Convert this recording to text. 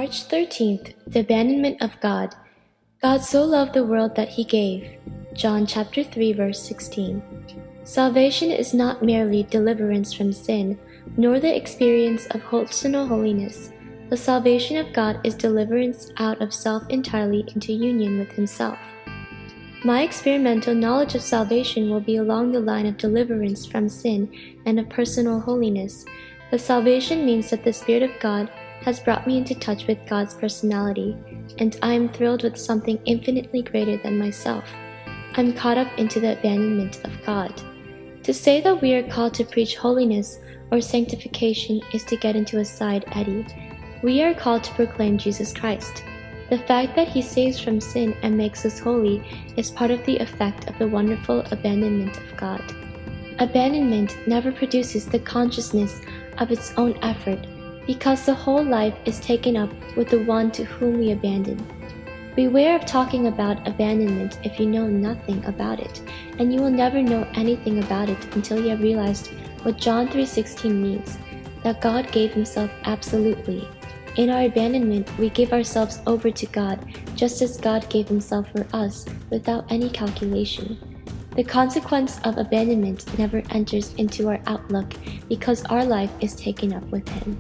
March 13th, the abandonment of God. God so loved the world that he gave. John chapter 3 verse 16. Salvation is not merely deliverance from sin, nor the experience of personal holiness. The salvation of God is deliverance out of self entirely into union with himself. My experimental knowledge of salvation will be along the line of deliverance from sin and of personal holiness. The salvation means that the Spirit of God has brought me into touch with God's personality, and I am thrilled with something infinitely greater than myself. I'm caught up into the abandonment of God. To say that we are called to preach holiness or sanctification is to get into a side-eddy. We are called to proclaim Jesus Christ. The fact that he saves from sin and makes us holy is part of the effect of the wonderful abandonment of God. Abandonment never produces the consciousness of its own effort, because the whole life is taken up with the one to whom we abandon. Beware of talking about abandonment if you know nothing about it, and you will never know anything about it until you have realized what John 3:16 means, that God gave himself absolutely. In our abandonment, we give ourselves over to God, just as God gave himself for us, without any calculation. The consequence of abandonment never enters into our outlook because our life is taken up with him.